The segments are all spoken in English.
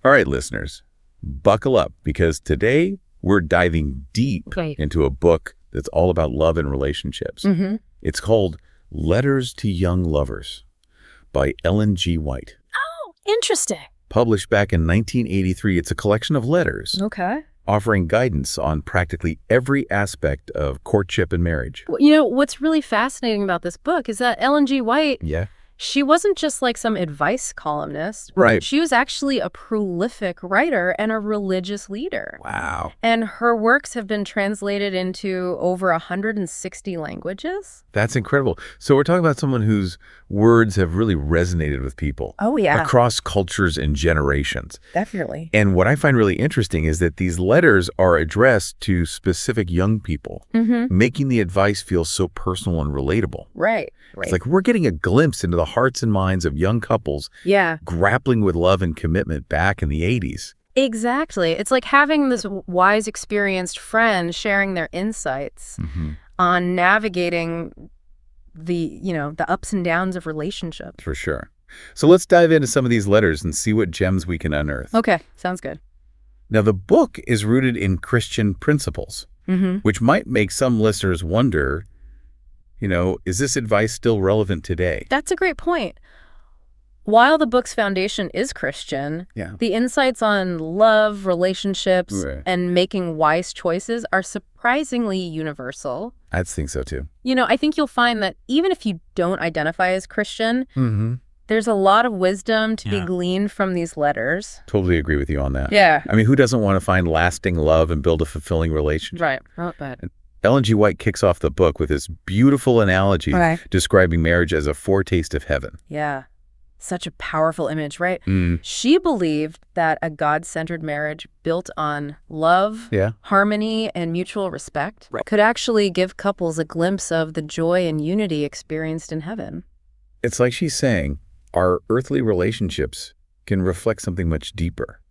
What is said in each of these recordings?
All right, listeners, buckle up because today we're diving deep into a book that's all about love and relationships. It's called Letters to Young Lovers by Ellen G. White. Oh, interesting. Published back in 1983, it's a collection of letters offering guidance on practically every aspect of courtship and marriage. You know, what's really fascinating about this book is that Ellen G. White, Yeah. she wasn't just like some advice columnist. Right. She was actually a prolific writer and a religious leader. Wow. And her works have been translated into over 160 languages. That's incredible. So we're talking about someone whose words have really resonated with people. Oh, yeah. Across cultures and generations. Definitely. And what I find really interesting is that these letters are addressed to specific young people, making the advice feel so personal and relatable. Right. It's like we're getting a glimpse into the hearts and minds of young couples grappling with love and commitment back in the 80s. Exactly. It's like having this wise, experienced friend sharing their insights on navigating the ups and downs of relationships. For sure. So let's dive into some of these letters and see what gems we can unearth. Okay, sounds good. Now, the book is rooted in Christian principles, which might make some listeners wonder, is this advice still relevant today? That's a great point. While the book's foundation is Christian, the insights on love, relationships, and making wise choices are surprisingly universal. I think so, too. I think you'll find that even if you don't identify as Christian, there's a lot of wisdom to be gleaned from these letters. Totally agree with you on that. Yeah. I mean, who doesn't want to find lasting love and build a fulfilling relationship? Right. Not bad. Ellen G. White kicks off the book with this beautiful analogy describing marriage as a foretaste of heaven. Yeah. Such a powerful image, right? She believed that a God-centered marriage built on love, harmony, and mutual respect could actually give couples a glimpse of the joy and unity experienced in heaven. It's like she's saying our earthly relationships can reflect something much deeper,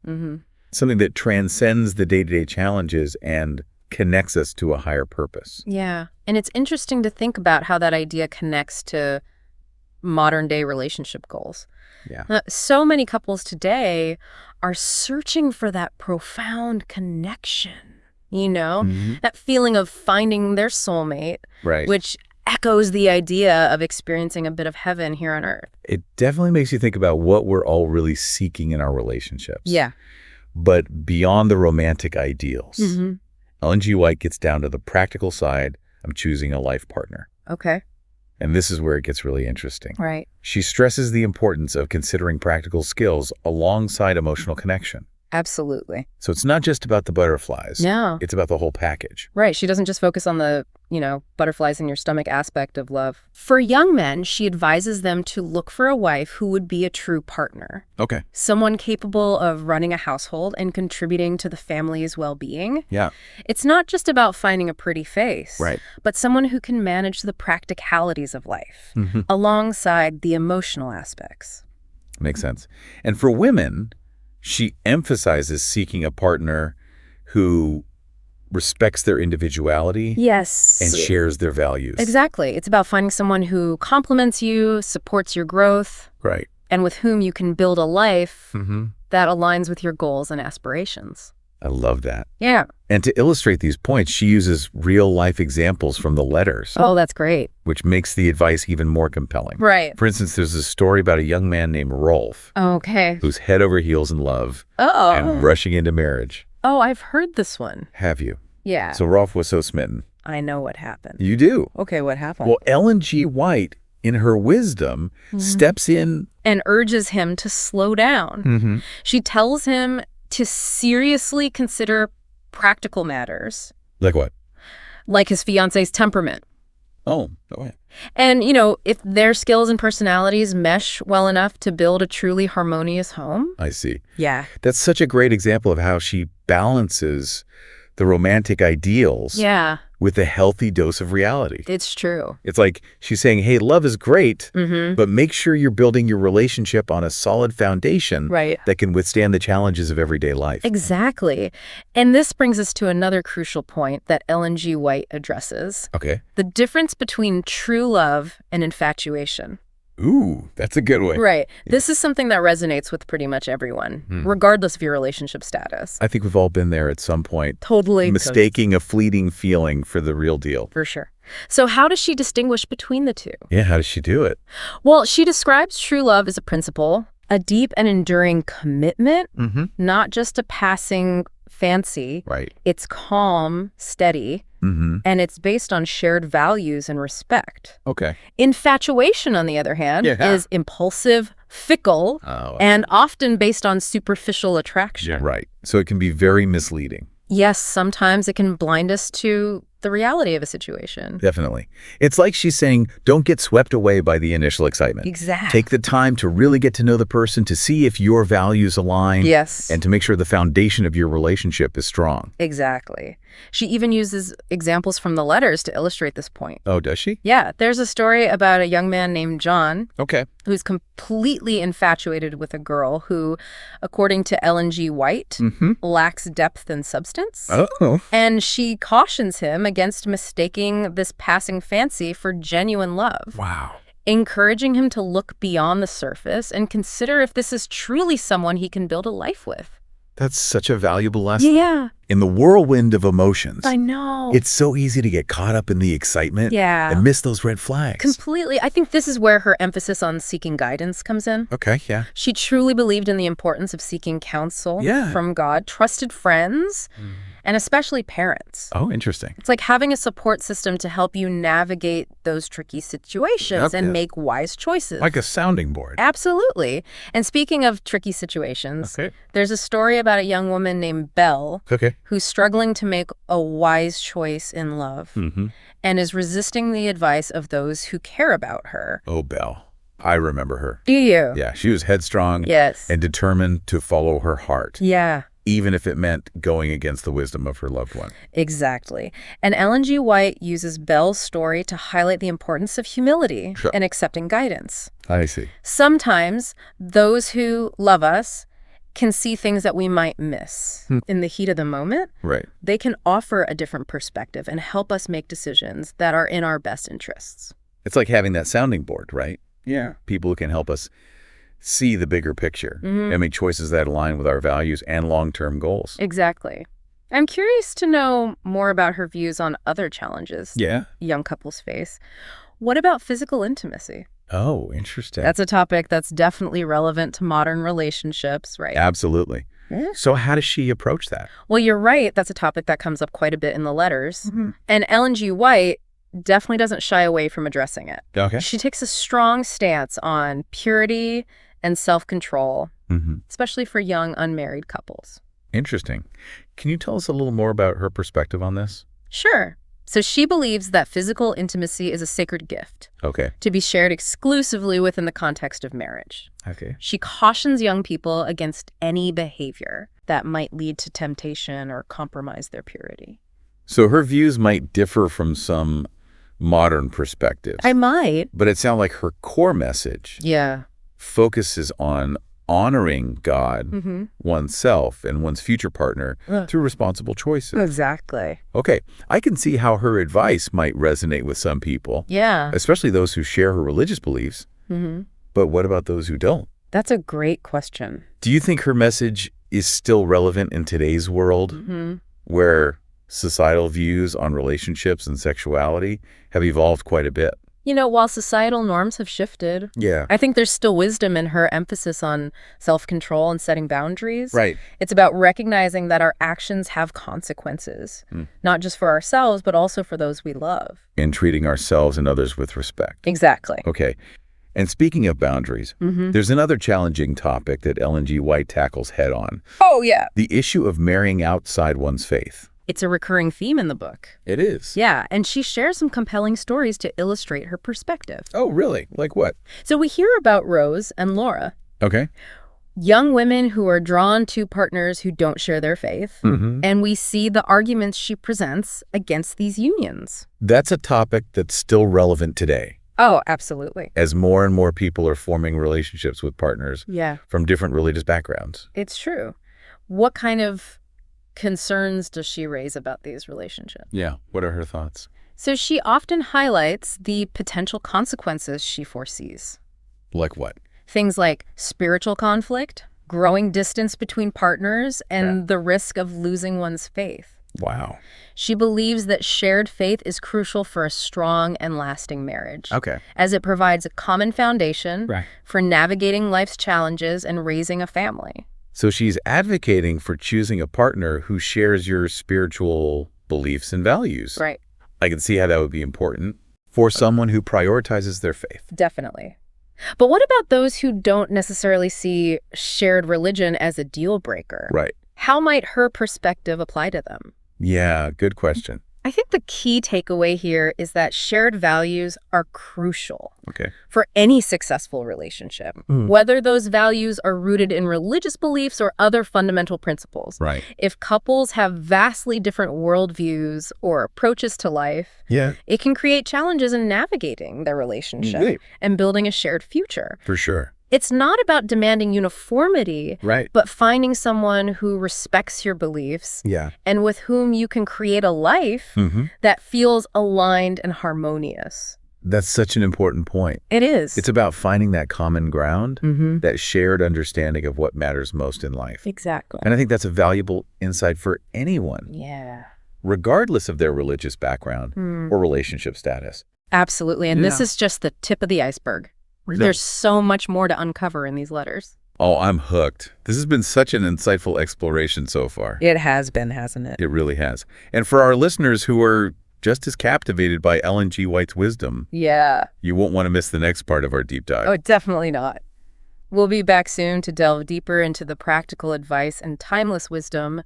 something that transcends the day-to-day challenges and connects us to a higher purpose. Yeah. And it's interesting to think about how that idea connects to modern-day relationship goals. Yeah. So many couples today are searching for that profound connection, that feeling of finding their soulmate, which echoes the idea of experiencing a bit of heaven here on earth. It definitely makes you think about what we're all really seeking in our relationships. Yeah. But beyond the romantic ideals, Ellen G. White gets down to the practical side of choosing a life partner. Okay. And this is where it gets really interesting. Right. She stresses the importance of considering practical skills alongside emotional connection. Absolutely. So it's not just about the butterflies. No. It's about the whole package. Right. She doesn't just focus on the, butterflies in your stomach aspect of love. For young men, she advises them to look for a wife who would be a true partner. Okay. Someone capable of running a household and contributing to the family's well-being. Yeah. It's not just about finding a pretty face, right, but someone who can manage the practicalities of life alongside the emotional aspects. Makes sense. And for women, she emphasizes seeking a partner who respects their individuality and shares their values. Exactly. It's about finding someone who compliments you, supports your growth, and with whom you can build a life that aligns with your goals and aspirations. I love that. Yeah. And to illustrate these points, she uses real-life examples from the letters. Oh, that's great. Which makes the advice even more compelling. Right. For instance, there's a story about a young man named Rolf. Okay. Who's head over heels in love and rushing into marriage. Oh, I've heard this one. Have you? Yeah. So Rolf was so smitten. I know what happened. You do? Okay, what happened? Well, Ellen G. White, in her wisdom, steps in and urges him to slow down. She tells him to seriously consider practical matters. Like what? Like his fiance's temperament. Oh, go ahead. And, if their skills and personalities mesh well enough to build a truly harmonious home. I see. Yeah. That's such a great example of how she balances the romantic ideals with a healthy dose of reality. It's true. It's like she's saying, hey, love is great, but make sure you're building your relationship on a solid foundation that can withstand the challenges of everyday life. Exactly. And this brings us to another crucial point that Ellen G. White addresses. Okay. The difference between true love and infatuation. Ooh, that's a good way. Right. Yeah. This is something that resonates with pretty much everyone, regardless of your relationship status. I think we've all been there at some point. Totally. Mistaking a fleeting feeling for the real deal. For sure. So how does she distinguish between the two? Yeah, how does she do it? Well, she describes true love as a principle, a deep and enduring commitment, not just a passing fancy. Right. It's calm, steady, and it's based on shared values and respect. Okay. Infatuation, on the other hand, is impulsive, fickle, and often based on superficial attraction. Yeah. Right. So it can be very misleading. Yes, sometimes it can blind us to the reality of a situation. Definitely. It's like she's saying, don't get swept away by the initial excitement. Exactly. Take the time to really get to know the person, to see if your values align. Yes. And to make sure the foundation of your relationship is strong. Exactly. She even uses examples from the letters to illustrate this point. Oh, does she? Yeah. There's a story about a young man named John. Okay. Who's completely infatuated with a girl who, according to Ellen G. White, lacks depth and substance. Oh. And she cautions him against mistaking this passing fancy for genuine love. Wow. Encouraging him to look beyond the surface and consider if this is truly someone he can build a life with. That's such a valuable lesson. Yeah. In the whirlwind of emotions. I know. It's so easy to get caught up in the excitement and miss those red flags. Completely. I think this is where her emphasis on seeking guidance comes in. Okay, yeah. She truly believed in the importance of seeking counsel from God, trusted friends, and especially parents. Oh, interesting. It's like having a support system to help you navigate those tricky situations and make wise choices. Like a sounding board. Absolutely. And speaking of tricky situations, there's a story about a young woman named Belle who's struggling to make a wise choice in love and is resisting the advice of those who care about her. Oh, Belle. I remember her. Do you? Yeah, she was headstrong and determined to follow her heart. Yeah. Even if it meant going against the wisdom of her loved one. Exactly. And Ellen G. White uses Belle's story to highlight the importance of humility and accepting guidance. I see. Sometimes those who love us can see things that we might miss in the heat of the moment. Right. They can offer a different perspective and help us make decisions that are in our best interests. It's like having that sounding board, right? Yeah. People who can help us see the bigger picture and make choices that align with our values and long-term goals. Exactly. I'm curious to know more about her views on other challenges young couples face. What about physical intimacy? Oh, interesting. That's a topic that's definitely relevant to modern relationships, right? Absolutely. So how does she approach that? Well, you're right. That's a topic that comes up quite a bit in the letters. And Ellen G. White definitely doesn't shy away from addressing it. Okay. She takes a strong stance on purity and self-control, especially for young unmarried couples. Interesting. Can you tell us a little more about her perspective on this? Sure. So she believes that physical intimacy is a sacred gift to be shared exclusively within the context of marriage. She cautions young people against any behavior that might lead to temptation or compromise their purity. So her views might differ from some modern perspectives. I might. But it sounds like her core message focuses on honoring God, oneself, and one's future partner through responsible choices. Exactly. Okay, I can see how her advice might resonate with some people. Yeah. Especially those who share her religious beliefs. But what about those who don't? That's a great question. Do you think her message is still relevant in today's world where societal views on relationships and sexuality have evolved quite a bit? You know, while societal norms have shifted, I think there's still wisdom in her emphasis on self-control and setting boundaries. Right. It's about recognizing that our actions have consequences, not just for ourselves, but also for those we love. And treating ourselves and others with respect. Exactly. Okay. And speaking of boundaries, there's another challenging topic that Ellen G. White tackles head on. Oh, yeah. The issue of marrying outside one's faith. It's a recurring theme in the book. It is. Yeah, and she shares some compelling stories to illustrate her perspective. Oh, really? Like what? So we hear about Rose and Laura. Okay. Young women who are drawn to partners who don't share their faith. And we see the arguments she presents against these unions. That's a topic that's still relevant today. Oh, absolutely. As more and more people are forming relationships with partners from different religious backgrounds. It's true. What kind of concerns does she raise about these relationships? Yeah. What are her thoughts? So she often highlights the potential consequences she foresees. Like what? Things like spiritual conflict, growing distance between partners, and the risk of losing one's faith. Wow. She believes that shared faith is crucial for a strong and lasting marriage. Okay. As it provides a common foundation for navigating life's challenges and raising a family. So she's advocating for choosing a partner who shares your spiritual beliefs and values. Right. I can see how that would be important for someone who prioritizes their faith. Definitely. But what about those who don't necessarily see shared religion as a deal breaker? Right. How might her perspective apply to them? Yeah, good question. I think the key takeaway here is that shared values are crucial for any successful relationship, whether those values are rooted in religious beliefs or other fundamental principles. Right. If couples have vastly different worldviews or approaches to life, it can create challenges in navigating their relationship and building a shared future. For sure. It's not about demanding uniformity, but finding someone who respects your beliefs and with whom you can create a life that feels aligned and harmonious. That's such an important point. It is. It's about finding that common ground, that shared understanding of what matters most in life. Exactly. And I think that's a valuable insight for anyone, regardless of their religious background or relationship status. Absolutely. And this is just the tip of the iceberg. There's so much more to uncover in these letters. Oh, I'm hooked. This has been such an insightful exploration so far. It has been, hasn't it? It really has. And for our listeners who are just as captivated by Ellen G. White's wisdom, you won't want to miss the next part of our deep dive. Oh, definitely not. We'll be back soon to delve deeper into the practical advice and timeless wisdom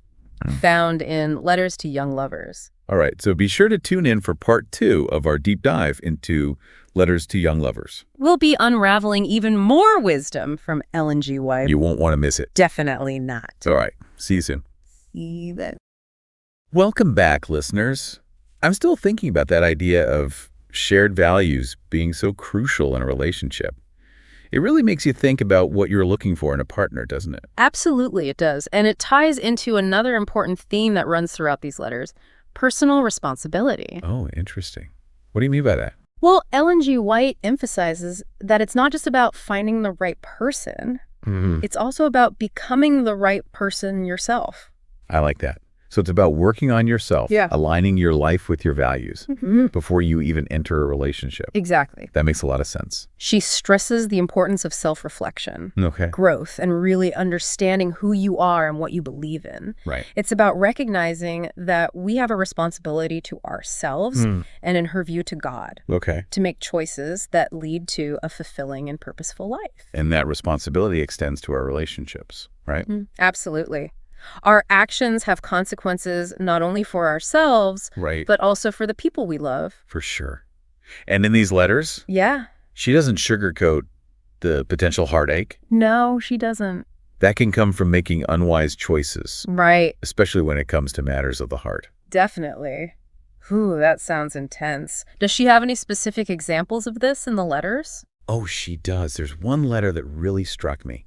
found in Letters to Young Lovers. All right, so be sure to tune in for part 2 of our deep dive into Letters to Young Lovers. We'll be unraveling even more wisdom from Ellen G. White. You won't want to miss it. Definitely not. All right, see you soon. See you then. Welcome back, listeners. I'm still thinking about that idea of shared values being so crucial in a relationship. It really makes you think about what you're looking for in a partner, doesn't it? Absolutely, it does. And it ties into another important theme that runs throughout these letters: personal responsibility. Oh, interesting. What do you mean by that? Well, Ellen G. White emphasizes that it's not just about finding the right person. It's also about becoming the right person yourself. I like that. So it's about working on yourself, aligning your life with your values before you even enter a relationship. Exactly. That makes a lot of sense. She stresses the importance of self-reflection, growth, and really understanding who you are and what you believe in. Right. It's about recognizing that we have a responsibility to ourselves and, in her view, to God. To make choices that lead to a fulfilling and purposeful life. And that responsibility extends to our relationships, right? Absolutely. Our actions have consequences not only for ourselves, but also for the people we love. For sure. And in these letters, she doesn't sugarcoat the potential heartache. No, she doesn't. That can come from making unwise choices. Right. Especially when it comes to matters of the heart. Definitely. Ooh, that sounds intense. Does she have any specific examples of this in the letters? Oh, she does. There's one letter that really struck me.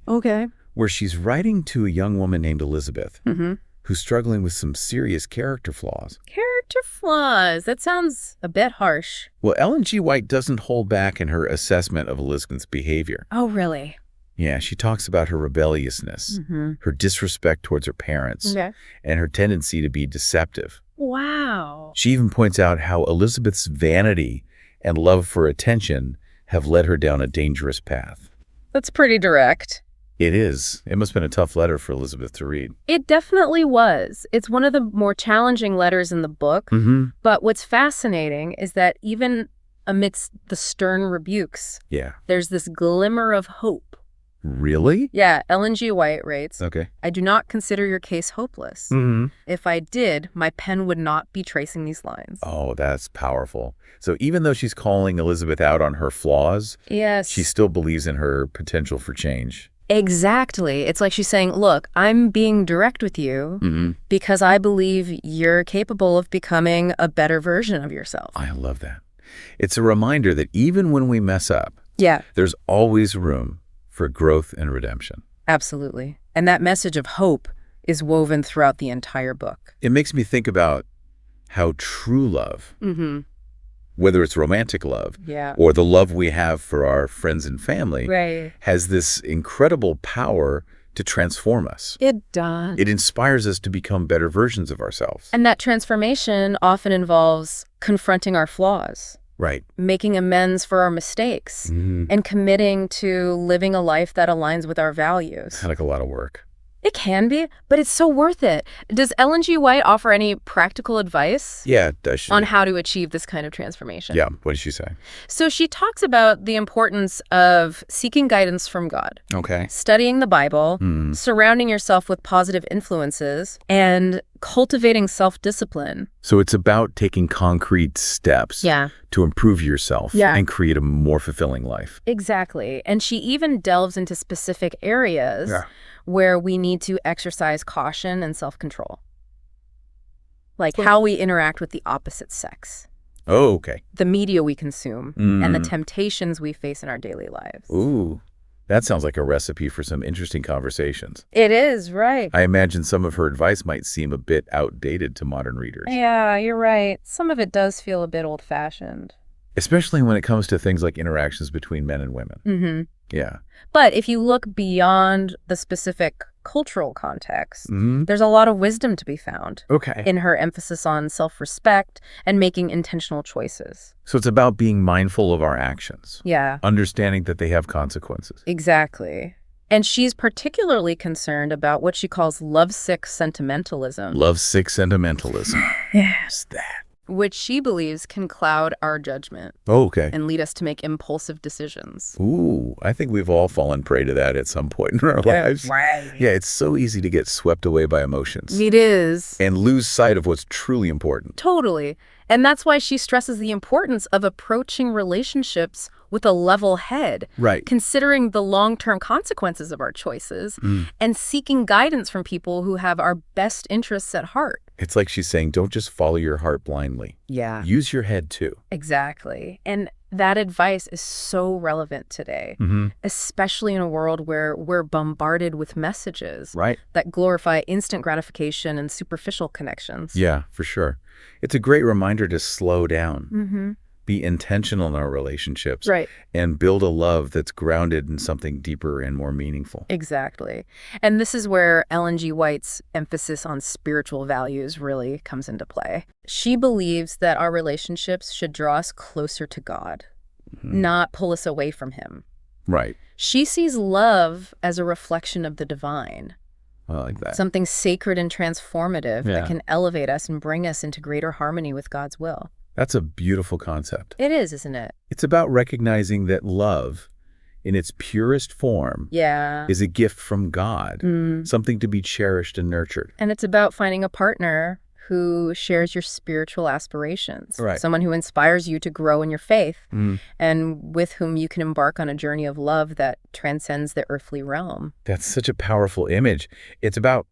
Where she's writing to a young woman named Elizabeth, who's struggling with some serious character flaws. Character flaws? That sounds a bit harsh. Well, Ellen G. White doesn't hold back in her assessment of Elizabeth's behavior. Oh, really? Yeah, she talks about her rebelliousness, her disrespect towards her parents, and her tendency to be deceptive. Wow. She even points out how Elizabeth's vanity and love for attention have led her down a dangerous path. That's pretty direct. It is. It must have been a tough letter for Elizabeth to read. It definitely was. It's one of the more challenging letters in the book. But what's fascinating is that even amidst the stern rebukes, there's this glimmer of hope. Really? Yeah, Ellen G. White writes, Okay. I do not consider your case hopeless. If I did, my pen would not be tracing these lines. Oh, that's powerful. So even though she's calling Elizabeth out on her flaws, she still believes in her potential for change. Exactly. It's like she's saying, look, I'm being direct with you because I believe you're capable of becoming a better version of yourself. I love that. It's a reminder that even when we mess up, there's always room for growth and redemption. Absolutely. And that message of hope is woven throughout the entire book. It makes me think about how true love whether it's romantic love Yeah. or the love we have for our friends and family, Right. has this incredible power to transform us. It does. It inspires us to become better versions of ourselves. And that transformation often involves confronting our flaws, Right. making amends for our mistakes, and committing to living a life that aligns with our values. Sounds like a lot of work. It can be, but it's so worth it. Does Ellen G. White offer any practical advice Yeah, does she? on how to achieve this kind of transformation? Yeah, what did she say? So she talks about the importance of seeking guidance from God, Okay. studying the Bible, surrounding yourself with positive influences, and cultivating self-discipline. So it's about taking concrete steps to improve yourself and create a more fulfilling life. Exactly. And she even delves into specific areas where we need to exercise caution and self-control. Like how we interact with the opposite sex. Oh, okay. The media we consume and the temptations we face in our daily lives. Ooh, that sounds like a recipe for some interesting conversations. It is, right. I imagine some of her advice might seem a bit outdated to modern readers. Yeah, you're right. Some of it does feel a bit old-fashioned. Especially when it comes to things like interactions between men and women. Yeah. But if you look beyond the specific cultural context, there's a lot of wisdom to be found in her emphasis on self-respect and making intentional choices. So it's about being mindful of our actions. Yeah. Understanding that they have consequences. Exactly. And she's particularly concerned about what she calls lovesick sentimentalism. Lovesick sentimentalism. What's that? Which she believes can cloud our judgment. Oh, okay. And lead us to make impulsive decisions. Ooh, I think we've all fallen prey to that at some point in our lives. Right. Yeah, it's so easy to get swept away by emotions. It is. And lose sight of what's truly important. Totally. And that's why she stresses the importance of approaching relationships with a level head. Right. Considering the long-term consequences of our choices and seeking guidance from people who have our best interests at heart. It's like she's saying, don't just follow your heart blindly. Yeah. Use your head too. Exactly. And that advice is so relevant today, especially in a world where we're bombarded with messages that glorify instant gratification and superficial connections. Yeah, for sure. It's a great reminder to slow down, be intentional in our relationships, and build a love that's grounded in something deeper and more meaningful. Exactly. And this is where Ellen G. White's emphasis on spiritual values really comes into play. She believes that our relationships should draw us closer to God, not pull us away from Him. Right. She sees love as a reflection of the divine. I like that. Something sacred and transformative that can elevate us and bring us into greater harmony with God's will. That's a beautiful concept. It is, isn't it? It's about recognizing that love, in its purest form, is a gift from God, something to be cherished and nurtured. And it's about finding a partner who shares your spiritual aspirations, someone who inspires you to grow in your faith, and with whom you can embark on a journey of love that transcends the earthly realm. That's such a powerful image. It's about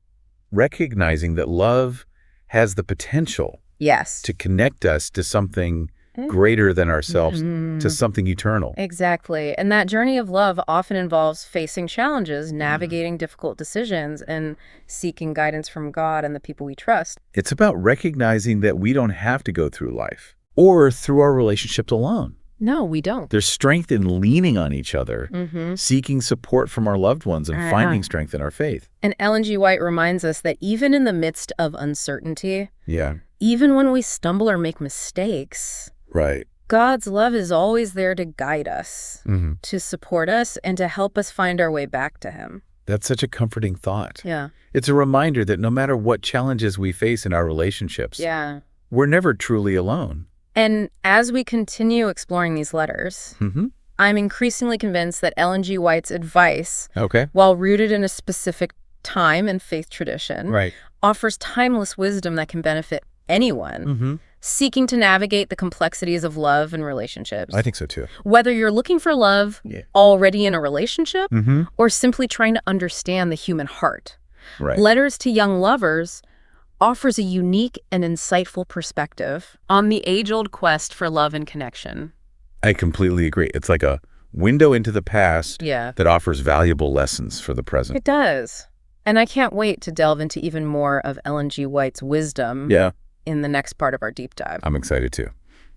recognizing that love has the potential to connect us to something greater than ourselves, to something eternal. Exactly. And that journey of love often involves facing challenges, navigating difficult decisions, and seeking guidance from God and the people we trust. It's about recognizing that we don't have to go through life or through our relationships alone. No, we don't. There's strength in leaning on each other, seeking support from our loved ones, and finding strength in our faith. And Ellen G. White reminds us that even in the midst of uncertainty, even when we stumble or make mistakes, God's love is always there to guide us, to support us, and to help us find our way back to Him. That's such a comforting thought. Yeah. It's a reminder that no matter what challenges we face in our relationships, we're never truly alone. And as we continue exploring these letters, I'm increasingly convinced that Ellen G. White's advice, while rooted in a specific time and faith tradition, offers timeless wisdom that can benefit anyone seeking to navigate the complexities of love and relationships. I think so too. Whether you're looking for love already in a relationship or simply trying to understand the human heart, Letters to Young Lovers offers a unique and insightful perspective on the age-old quest for love and connection. I completely agree. It's like a window into the past that offers valuable lessons for the present. It does. And I can't wait to delve into even more of Ellen G. White's wisdom in the next part of our deep dive. I'm excited too.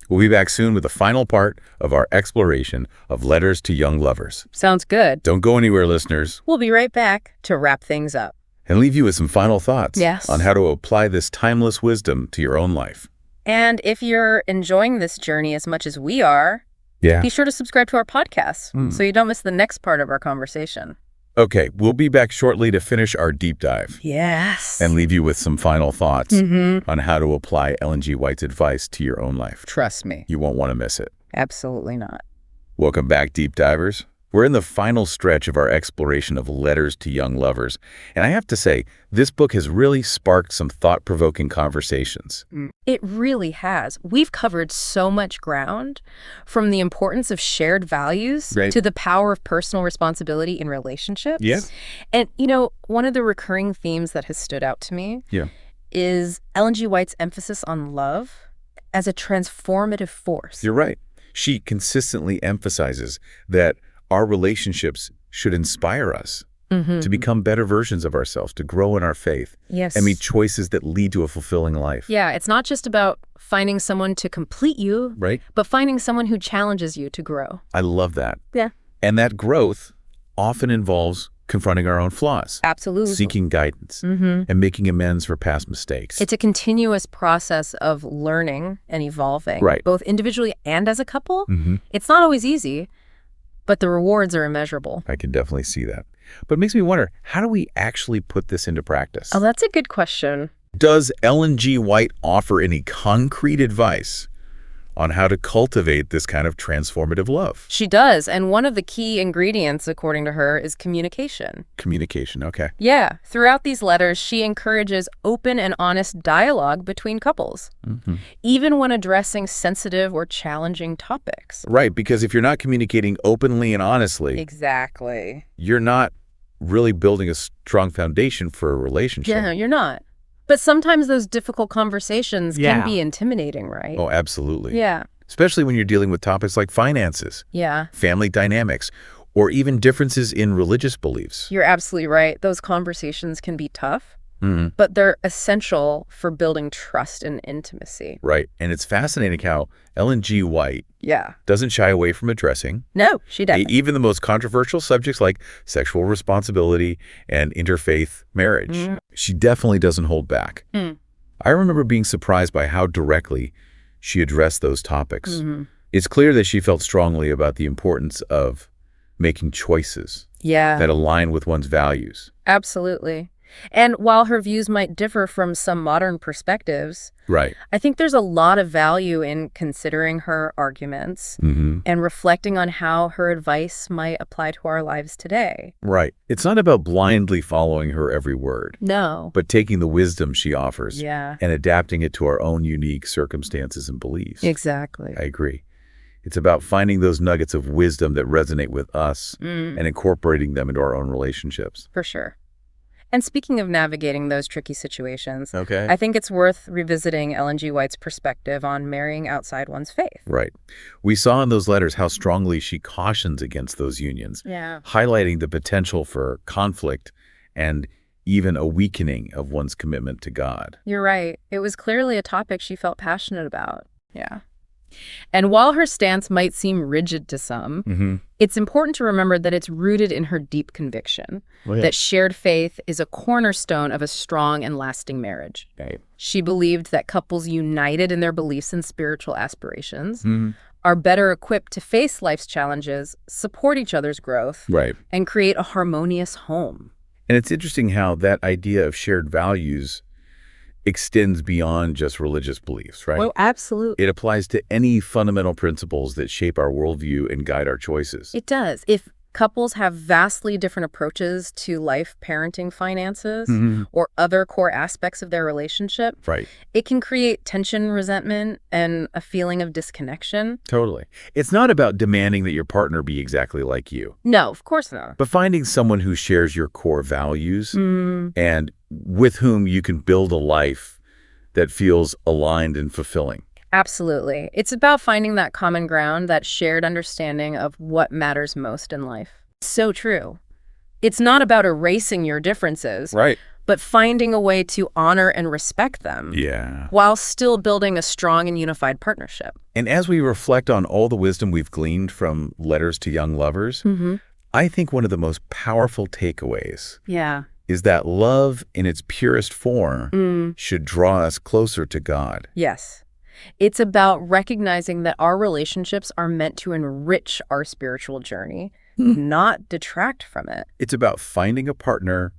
We'll be back soon with the final part of our exploration of Letters to Young Lovers. Sounds good. Don't go anywhere, listeners. We'll be right back to wrap things up. And leave you with some final thoughts Yes. on how to apply this timeless wisdom to your own life. And if you're enjoying this journey as much as we are, be sure to subscribe to our podcast so you don't miss the next part of our conversation. Okay, we'll be back shortly to finish our deep dive. Yes. And leave you with some final thoughts on how to apply Ellen G. White's advice to your own life. Trust me. You won't want to miss it. Absolutely not. Welcome back, deep divers. We're in the final stretch of our exploration of Letters to Young Lovers. And I have to say, this book has really sparked some thought-provoking conversations. It really has. We've covered so much ground, from the importance of shared values to the power of personal responsibility in relationships. Yes. And, one of the recurring themes that has stood out to me is Ellen G. White's emphasis on love as a transformative force. You're right. She consistently emphasizes that our relationships should inspire us to become better versions of ourselves, to grow in our faith, and make choices that lead to a fulfilling life. Yeah, it's not just about finding someone to complete you, but finding someone who challenges you to grow. I love that. Yeah. And that growth often involves confronting our own flaws. Absolutely. Seeking guidance and making amends for past mistakes. It's a continuous process of learning and evolving, both individually and as a couple. It's not always easy, but the rewards are immeasurable. I can definitely see that. But it makes me wonder, how do we actually put this into practice? Oh, that's a good question. Does Ellen G. White offer any concrete advice on how to cultivate this kind of transformative love? She does, and one of the key ingredients, according to her, is communication. Communication, okay. Yeah. Throughout these letters, she encourages open and honest dialogue between couples, even when addressing sensitive or challenging topics. Right, because if you're not communicating openly and honestly, exactly, you're not really building a strong foundation for a relationship. Yeah, you're not. But sometimes those difficult conversations can be intimidating, right? Oh, absolutely. Yeah. Especially when you're dealing with topics like finances, family dynamics, or even differences in religious beliefs. You're absolutely right. Those conversations can be tough, but they're essential for building trust and intimacy. Right. And it's fascinating how Ellen G. White doesn't shy away from addressing. No, she doesn't. Even the most controversial subjects like sexual responsibility and interfaith marriage. She definitely doesn't hold back. I remember being surprised by how directly she addressed those topics. It's clear that she felt strongly about the importance of making choices that align with one's values. Absolutely. And while her views might differ from some modern perspectives, I think there's a lot of value in considering her arguments and reflecting on how her advice might apply to our lives today. Right. It's not about blindly following her every word. No. But taking the wisdom she offers and adapting it to our own unique circumstances and beliefs. Exactly. I agree. It's about finding those nuggets of wisdom that resonate with us and incorporating them into our own relationships. For sure. And speaking of navigating those tricky situations, I think it's worth revisiting Ellen G. White's perspective on marrying outside one's faith. Right. We saw in those letters how strongly she cautions against those unions, highlighting the potential for conflict and even a weakening of one's commitment to God. You're right. It was clearly a topic she felt passionate about. Yeah. And while her stance might seem rigid to some, it's important to remember that it's rooted in her deep conviction that shared faith is a cornerstone of a strong and lasting marriage. She believed that couples united in their beliefs and spiritual aspirations are better equipped to face life's challenges, support each other's growth, and create a harmonious home. And it's interesting how that idea of shared values extends beyond just religious beliefs, right? Well, absolutely. It applies to any fundamental principles that shape our worldview and guide our choices. It does. If couples have vastly different approaches to life, parenting, finances, or other core aspects of their relationship, it can create tension, resentment, and a feeling of disconnection. Totally. It's not about demanding that your partner be exactly like you. No, of course not. But finding someone who shares your core values and with whom you can build a life that feels aligned and fulfilling. Absolutely. It's about finding that common ground, that shared understanding of what matters most in life. So true. It's not about erasing your differences, but finding a way to honor and respect them. Yeah. While still building a strong and unified partnership. And as we reflect on all the wisdom we've gleaned from Letters to Young Lovers, I think one of the most powerful takeaways is that love in its purest form should draw us closer to God. Yes. It's about recognizing that our relationships are meant to enrich our spiritual journey, not detract from it. It's about finding a partner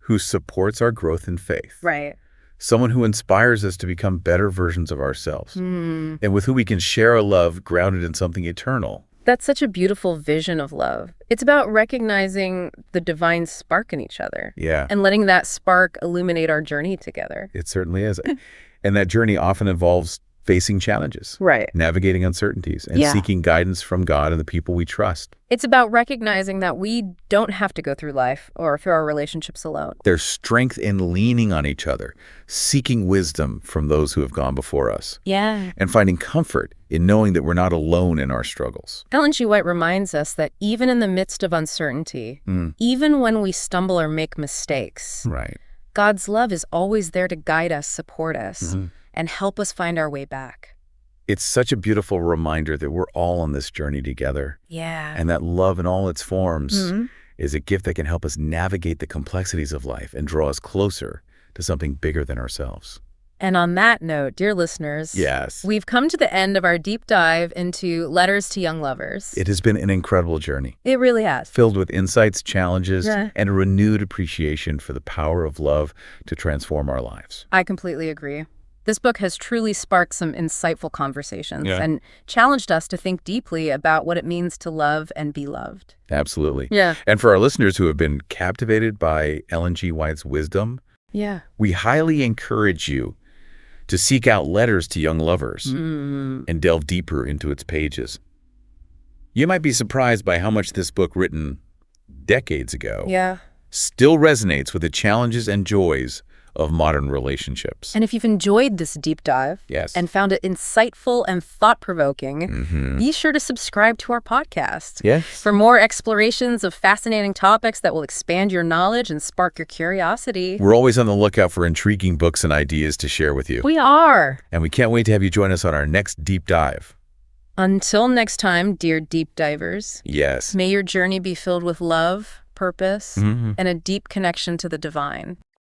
who supports our growth in faith. Right. Someone who inspires us to become better versions of ourselves, and with who we can share a love grounded in something eternal. That's such a beautiful vision of love. It's about recognizing the divine spark in each other. Yeah. And letting that spark illuminate our journey together. It certainly is. And that journey often involves facing challenges, navigating uncertainties, and seeking guidance from God and the people we trust. It's about recognizing that we don't have to go through life or through our relationships alone. There's strength in leaning on each other, seeking wisdom from those who have gone before us. Yeah. And finding comfort in knowing that we're not alone in our struggles. Ellen G. White reminds us that even in the midst of uncertainty, even when we stumble or make mistakes, God's love is always there to guide us, support us, and help us find our way back. It's such a beautiful reminder that we're all on this journey together. Yeah. And that love in all its forms is a gift that can help us navigate the complexities of life and draw us closer to something bigger than ourselves. And on that note, dear listeners, we've come to the end of our deep dive into Letters to Young Lovers. It has been an incredible journey. It really has. Filled with insights, challenges, and a renewed appreciation for the power of love to transform our lives. I completely agree. This book has truly sparked some insightful conversations and challenged us to think deeply about what it means to love and be loved. Absolutely. Yeah. And for our listeners who have been captivated by Ellen G. White's wisdom, we highly encourage you to seek out Letters to Young Lovers and delve deeper into its pages. You might be surprised by how much this book, written decades ago, still resonates with the challenges and joys of modern relationships. And if you've enjoyed this deep dive and found it insightful and thought-provoking, be sure to subscribe to our podcast. For more explorations of fascinating topics that will expand your knowledge and spark your curiosity. We're always on the lookout for intriguing books and ideas to share with you. We are. And we can't wait to have you join us on our next deep dive. Until next time, dear deep divers. May your journey be filled with love, purpose, and a deep connection to the divine.